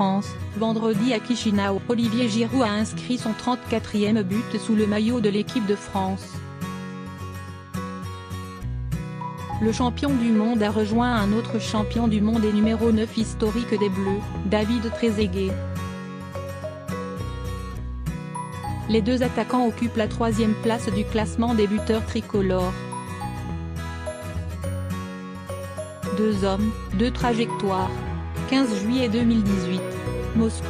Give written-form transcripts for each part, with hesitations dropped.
France, vendredi à Chisinau. Olivier Giroud a inscrit son 34e but sous le maillot de l'équipe de France. Le champion du monde a rejoint un autre champion du monde et numéro 9 historique des Bleus, David Trezeguet. Les deux attaquants occupent la 3e place du classement des buteurs tricolores. Deux hommes, deux trajectoires. 15 juillet 2018. Moscou.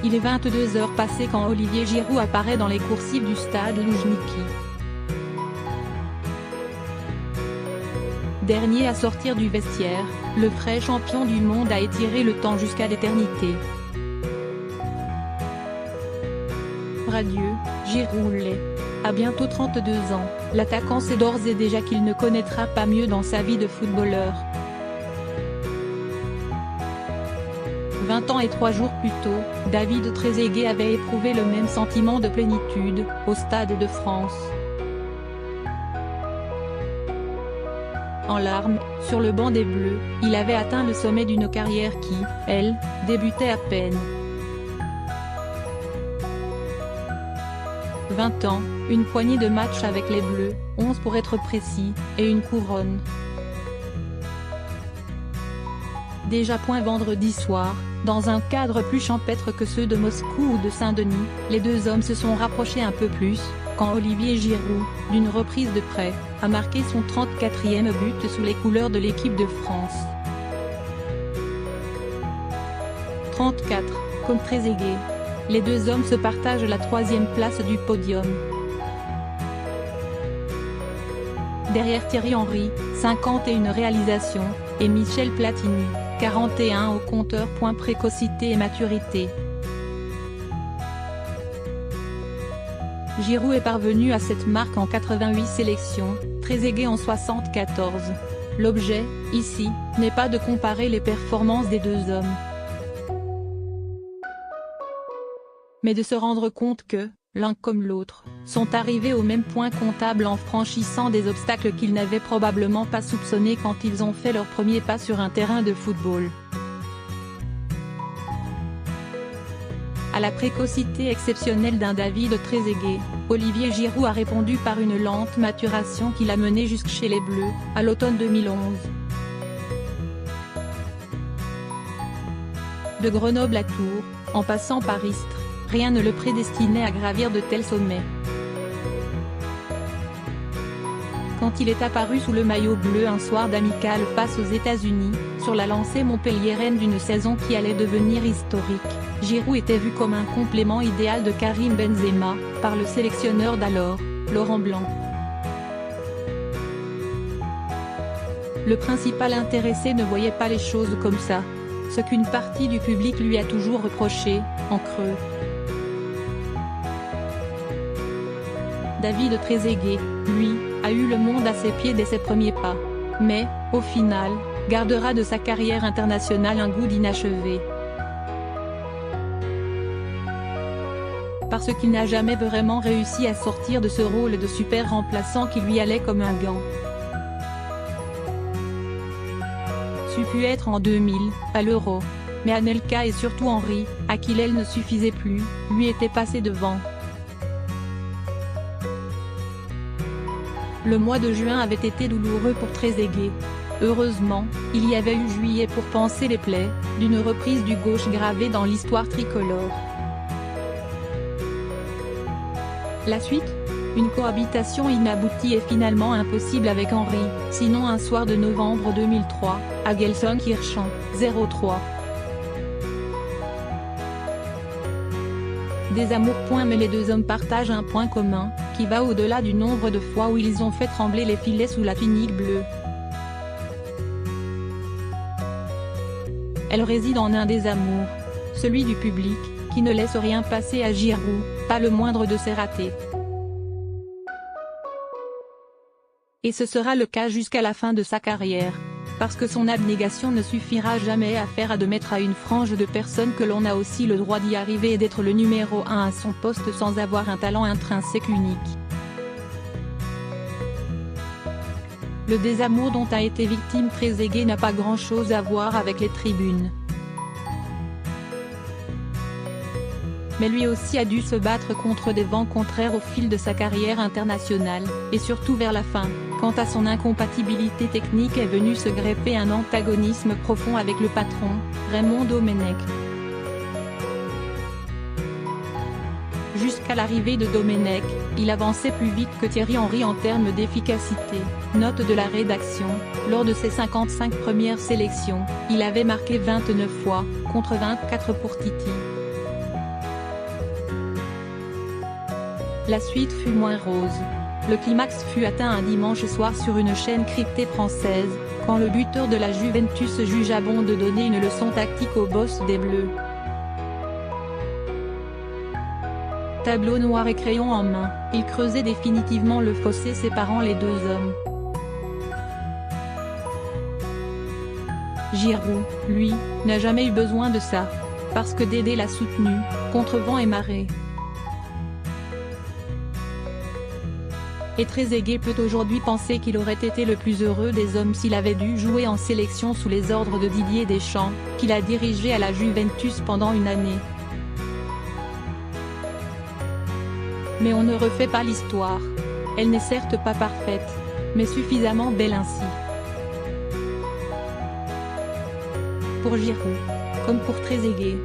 Il est 22h passées quand Olivier Giroud apparaît dans les coursives du stade Loujniki. Dernier à sortir du vestiaire, le frais champion du monde a étiré le temps jusqu'à l'éternité. Radieux, Giroud l'est. À bientôt 32 ans, l'attaquant sait d'ores et déjà qu'il ne connaîtra pas mieux dans sa vie de footballeur. 20 ans et 3 jours plus tôt, David Trezeguet avait éprouvé le même sentiment de plénitude, au Stade de France. En larmes, sur le banc des Bleus, il avait atteint le sommet d'une carrière qui, elle, débutait à peine. 20 ans, une poignée de matchs avec les Bleus, 11 pour être précis, et une couronne. Déjà point vendredi soir, dans un cadre plus champêtre que ceux de Moscou ou de Saint-Denis, les deux hommes se sont rapprochés un peu plus, quand Olivier Giroud, d'une reprise de près, a marqué son 34e but sous les couleurs de l'équipe de France. 34, comme Trezeguet. Les deux hommes se partagent la 3e place du podium. Derrière Thierry Henry, 51 réalisations, et Michel Platini, 41 au compteur. Précocité et maturité. Giroud est parvenu à cette marque en 88 sélections, Trezeguet en 74. L'objet, ici, n'est pas de comparer les performances des deux hommes, mais de se rendre compte que, l'un comme l'autre, sont arrivés au même point comptable en franchissant des obstacles qu'ils n'avaient probablement pas soupçonnés quand ils ont fait leur premier pas sur un terrain de football. À la précocité exceptionnelle d'un David Trezeguet, Olivier Giroud a répondu par une lente maturation qui l'a mené jusque chez les Bleus, à l'automne 2011. De Grenoble à Tours, en passant par Istres, rien ne le prédestinait à gravir de tels sommets. Quand il est apparu sous le maillot bleu un soir d'amicale face aux États-Unis, sur la lancée montpelliéraine d'une saison qui allait devenir historique, Giroud était vu comme un complément idéal de Karim Benzema, par le sélectionneur d'alors, Laurent Blanc. Le principal intéressé ne voyait pas les choses comme ça, ce qu'une partie du public lui a toujours reproché, en creux. David Trezeguet, lui, a eu le monde à ses pieds dès ses premiers pas. Mais, au final, gardera de sa carrière internationale un goût d'inachevé. Parce qu'il n'a jamais vraiment réussi à sortir de ce rôle de super remplaçant qui lui allait comme un gant. C'eût pu être en 2000, à l'Euro. Mais Anelka et surtout Henry, à qui l'aile ne suffisait plus, lui étaient passés devant. Le mois de juin avait été douloureux pour Trezeguet. Heureusement, il y avait eu juillet pour panser les plaies, d'une reprise du gauche gravée dans l'histoire tricolore. La suite ? Une cohabitation inaboutie et finalement impossible avec Henry, sinon un soir de novembre 2003, à Gelsenkirchen, 0-3. Des amours. Mais les deux hommes partagent un point commun, qui va au-delà du nombre de fois où ils ont fait trembler les filets sous la tunique bleue. Elle réside en un des amours, celui du public, qui ne laisse rien passer à Giroud, pas le moindre de ses ratés. Et ce sera le cas jusqu'à la fin de sa carrière. Parce que son abnégation ne suffira jamais à faire admettre à une frange de personnes que l'on a aussi le droit d'y arriver et d'être le numéro 1 à son poste sans avoir un talent intrinsèque unique. Le désamour dont a été victime Trezeguet n'a pas grand-chose à voir avec les tribunes. mais lui aussi a dû se battre contre des vents contraires au fil de sa carrière internationale, et surtout vers la fin, quand à son incompatibilité technique est venu se greffer un antagonisme profond avec le patron, Raymond Domenech. Jusqu'à l'arrivée de Domenech, il avançait plus vite que Thierry Henry en termes d'efficacité. Note de la rédaction, lors de ses 55 premières sélections, il avait marqué 29 fois, contre 24 pour Titi. La suite fut moins rose. Le climax fut atteint un dimanche soir sur une chaîne cryptée française, quand le buteur de la Juventus jugea bon de donner une leçon tactique au boss des Bleus. Tableau noir et crayon en main, il creusait définitivement le fossé séparant les deux hommes. Giroud, lui, n'a jamais eu besoin de ça, parce que Dédé l'a soutenu, contre vent et marée. Et Trezeguet peut aujourd'hui penser qu'il aurait été le plus heureux des hommes s'il avait dû jouer en sélection sous les ordres de Didier Deschamps, qu'il a dirigé à la Juventus pendant une année. Mais on ne refait pas l'histoire. Elle n'est certes pas parfaite, mais suffisamment belle ainsi. Pour Giroud, comme pour Trezeguet,